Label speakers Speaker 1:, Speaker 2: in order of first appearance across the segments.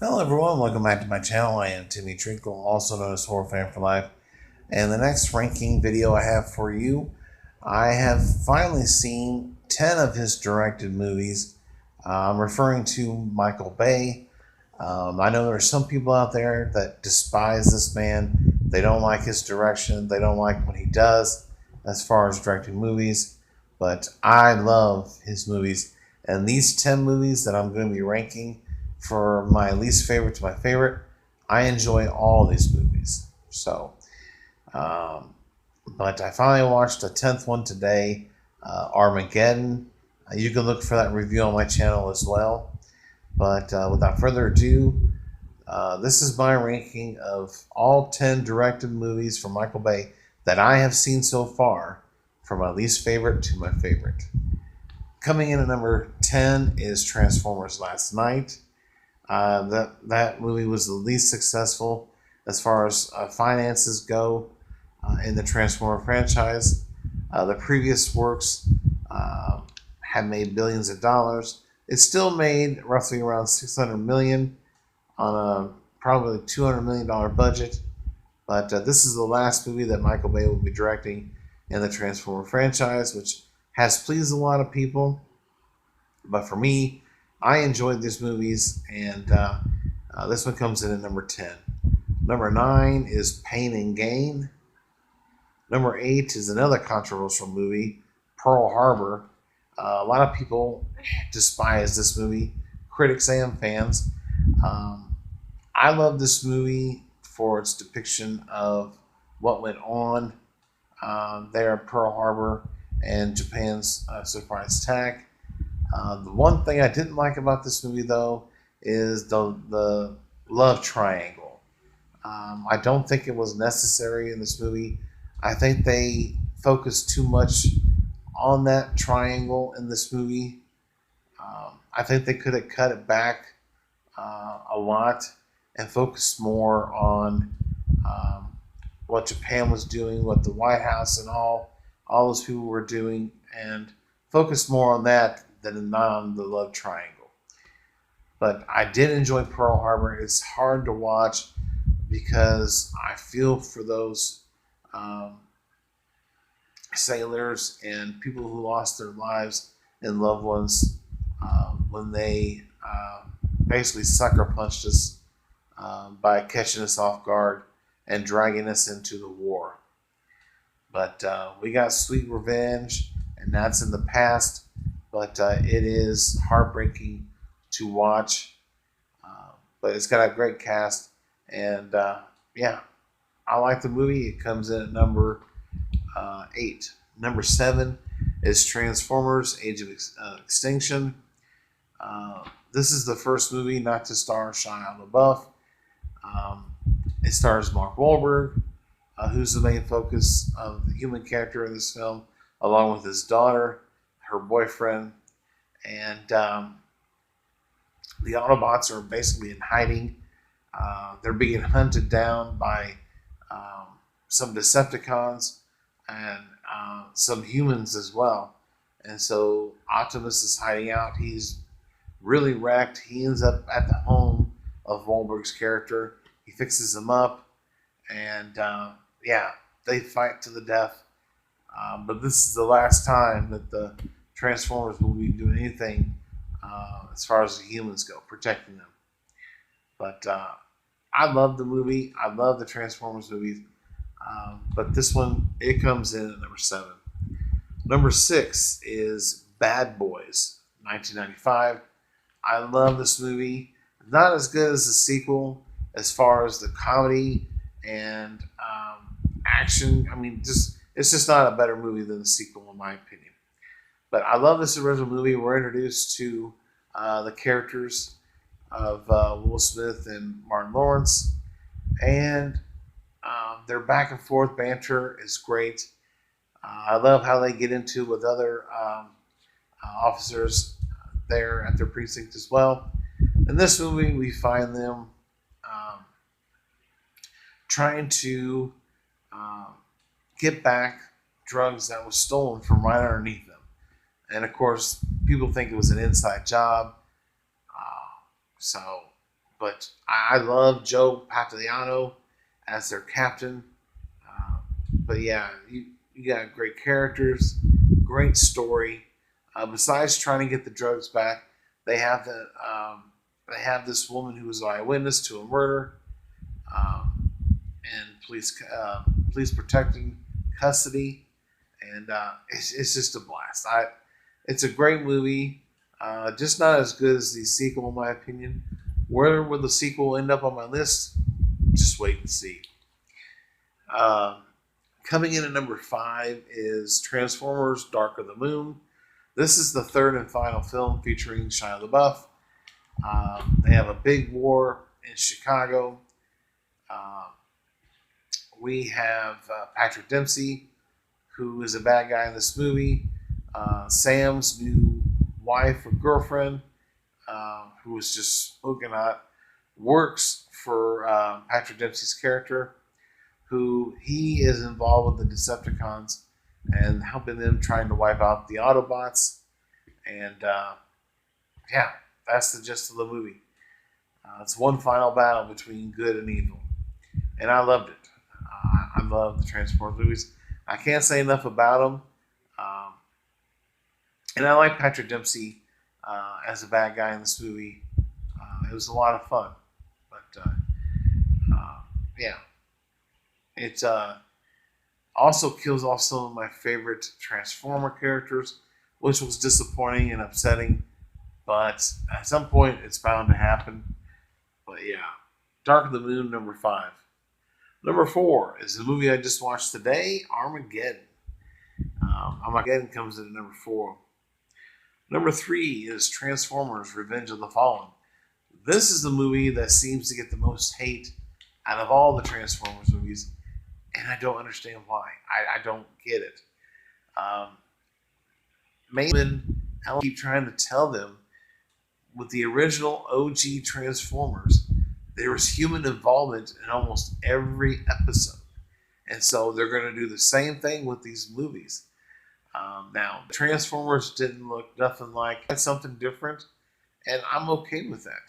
Speaker 1: Hello everyone, welcome back to my channel. I am Timmy Trinkle, also known as Horror Fan for Life. And the next ranking video I have for you, I have finally seen 10 of his directed movies. I'm referring to Micheal Bay. I know there are some people out there that despise this man. They don't like his direction. They don't like what he does as far as directing movies. But I love his movies. And these 10 movies that I'm going to be ranking for my least favorite to my favorite, I enjoy all these movies. Um, but I finally watched the 10th one today, Armageddon. You can look for that review on my channel as well. But without further ado, this is my ranking of all 10 directed movies from Micheal Bay that I have seen so far, from my least favorite to my favorite. Coming in at number 10 is Transformers Last Night. That movie was the least successful as far as finances go in the Transformer franchise. The previous works had made billions of dollars. It still made roughly around $600 million on a probably $200 million budget. But this is the last movie that Micheal Bay will be directing in the Transformer franchise, which has pleased a lot of people. But for me, I enjoyed these movies, and this one comes in at number 10. Number 9 is Pain and Gain. Number 8 is another controversial movie, Pearl Harbor. A lot of people despise this movie, critics and fans. I love this movie for its depiction of what went on there at Pearl Harbor and Japan's surprise attack. The one thing I didn't like about this movie, though, is the love triangle. I don't think it was necessary in this movie. I think they focused too much on that triangle in this movie. I think they could have cut it back a lot and focused more on what Japan was doing, what the White House and all those people were doing, and focused more on that than on the love triangle. But I did enjoy Pearl Harbor. It's hard to watch because I feel for those um, sailors and people who lost their lives and loved ones when they basically sucker punched us by catching us off guard and dragging us into the war. But we got sweet revenge, and that's in the past. But it is heartbreaking to watch. But it's got a great cast, and yeah, I like the movie. It comes in at number 8. Number 7 is Transformers: Age of Extinction. This is the first movie not to star Shia LaBeouf. Um, it stars Mark Wahlberg, who's the main focus of the human character in this film, along with his daughter, her boyfriend, and the Autobots are basically in hiding. They're being hunted down by some Decepticons and some humans as well. And so Optimus is hiding out. He's really wrecked. He ends up at the home of Wahlberg's character. He fixes him up, and yeah, they fight to the death. But this is the last time that the Transformers will be doing anything as far as the humans go, protecting them. But I love the movie. I love the Transformers movies. But this one, it comes in at number 7. Number 6 is Bad Boys, 1995. I love this movie. Not as good as the sequel as far as the comedy and action. I mean, it's just not a better movie than the sequel, in my opinion. But I love this original movie. We're introduced to the characters of Will Smith and Martin Lawrence, and their back and forth banter is great. I love how they get into with other officers there at their precinct as well. In this movie, we find them um, trying to um, get back drugs that was stolen from right underneath them. And of course, people think it was an inside job. So, But I love Joe Pantoliano as their captain. Uh, but yeah, you got great characters, great story. Besides trying to get the drugs back, they have they have this woman who was an eyewitness to a murder, um, and police protecting custody, and it's just a blast. It's a great movie, just not as good as the sequel in my opinion. Where will the sequel end up on my list? Just wait and see. Um, Coming in at number 5 is Transformers: Dark of the Moon. This is the third and final film featuring Shia LaBeouf. They have a big war in Chicago. Uh, we have Patrick Dempsey, who is a bad guy in this movie. Sam's new wife or girlfriend, who is just smoking hot, works for Patrick Dempsey's character, who he is involved with the Decepticons and helping them trying to wipe out the Autobots. And yeah, that's the gist of the movie. It's one final battle between good and evil, and I loved it. I love the Transformers movies. I can't say enough about them. Um, and I like Patrick Dempsey as a bad guy in this movie. It was a lot of fun, but yeah, it also kills off some of my favorite Transformer characters, which was disappointing and upsetting. But at some point, it's bound to happen. But yeah, Dark of the Moon, number 5. Number 4 is the movie I just watched today, Armageddon. Armageddon comes in at number 4. Number 3 is Transformers: Revenge of the Fallen. This is the movie that seems to get the most hate out of all the Transformers movies, and I don't understand why. I don't get it. Um, Maybe I keep trying to tell them with the original OG Transformers, there was human involvement in almost every episode. And so they're going to do the same thing with these movies. Now, Transformers didn't look nothing like something different, and I'm okay with that.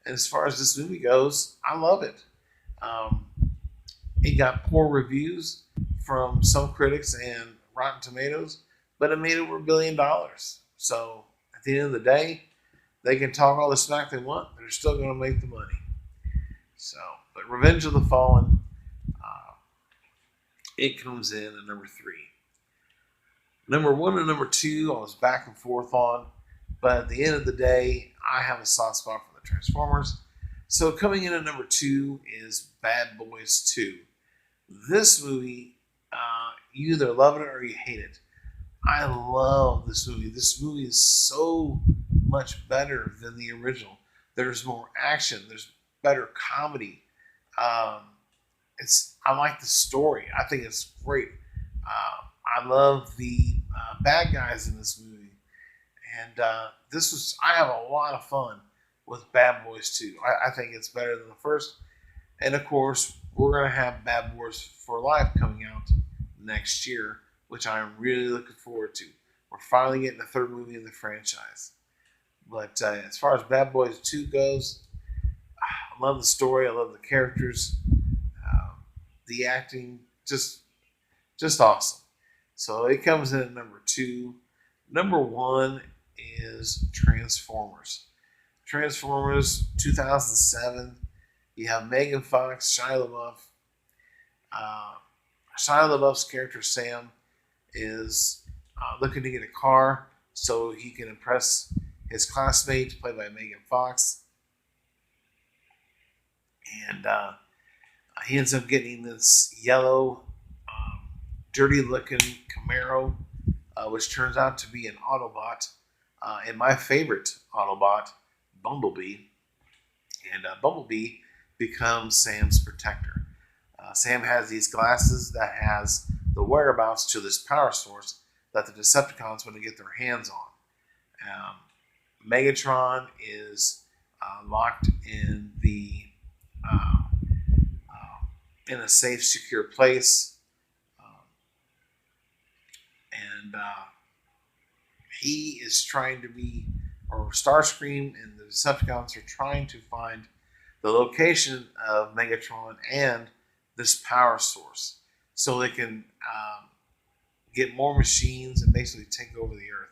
Speaker 1: And as far as this movie goes, I love it. Um, it got poor reviews from some critics and Rotten Tomatoes, but it made over $1 billion. So at the end of the day, they can talk all the smack they want, they're still going to make the money. So, but Revenge of the Fallen, uh, it comes in at number 3. Number 1 and number 2, I was back and forth on, but at the end of the day, I have a soft spot for the Transformers. So coming in at number 2 is Bad Boys 2. This movie, you either love it or you hate it. I love this movie. This movie is so much better than the original. There's more action. There's better comedy. Um, I like the story. I think it's great. I love the bad guys in this movie, and I have a lot of fun with Bad Boys 2. I think it's better than the first, and of course we're gonna have Bad Boys for Life coming out next year, which I'm really looking forward to. We're finally getting the third movie in the franchise. But as far as Bad Boys 2 goes, I love the story. I love the characters, the acting, just awesome. So it comes in at number 2. Number 1 is Transformers. Transformers 2007. You have Megan Fox, Shia LaBeouf. Uh, Shia LaBeouf's character Sam is looking to get a car so he can impress his classmate, played by Megan Fox. And he ends up getting this yellow, dirty-looking Camaro, which turns out to be an Autobot, and my favorite Autobot, Bumblebee. And Bumblebee becomes Sam's protector. Sam has these glasses that has the whereabouts to this power source that the Decepticons want to get their hands on. Megatron is locked in uh, in a safe, secure place, and he is trying to be, or Starscream and the Decepticons are trying to find the location of Megatron and this power source, so they can get more machines and basically take over the Earth.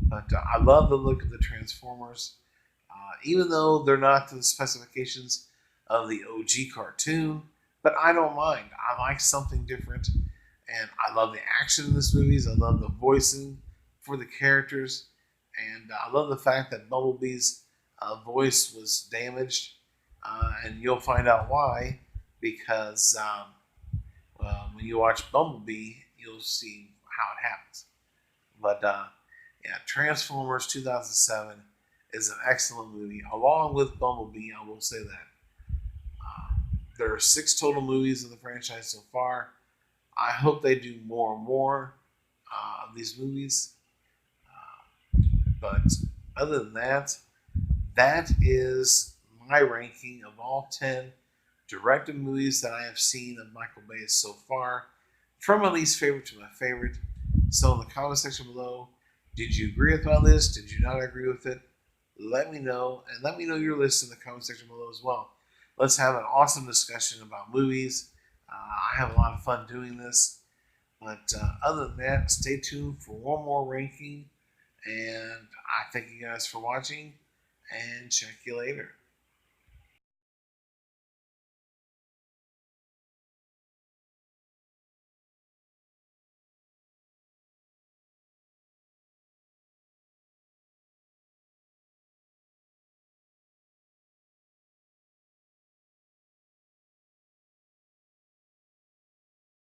Speaker 1: But I love the look of the Transformers, even though they're not to the specifications of the OG cartoon. But I don't mind. I like something different, and I love the action in this movies. I love the voicing for the characters, and I love the fact that Bumblebee's voice was damaged, and you'll find out why because when you watch Bumblebee, you'll see how it happens. But yeah, Transformers 2007 is an excellent movie, along with Bumblebee. I will say that. Uh, there are 6 total movies in the franchise so far. I hope they do more and more of these movies. But other than that, that is my ranking of all 10 directed movies that I have seen of Micheal Bays so far, from my least favorite to my favorite. So in the comment section below, did you agree with my list? Did you not agree with it? Let me know, and let me know your list in the comment section below as well. Let's have an awesome discussion about movies. I have a lot of fun doing this. But other than that, stay tuned for one more ranking. And I thank you guys for watching, and check you later.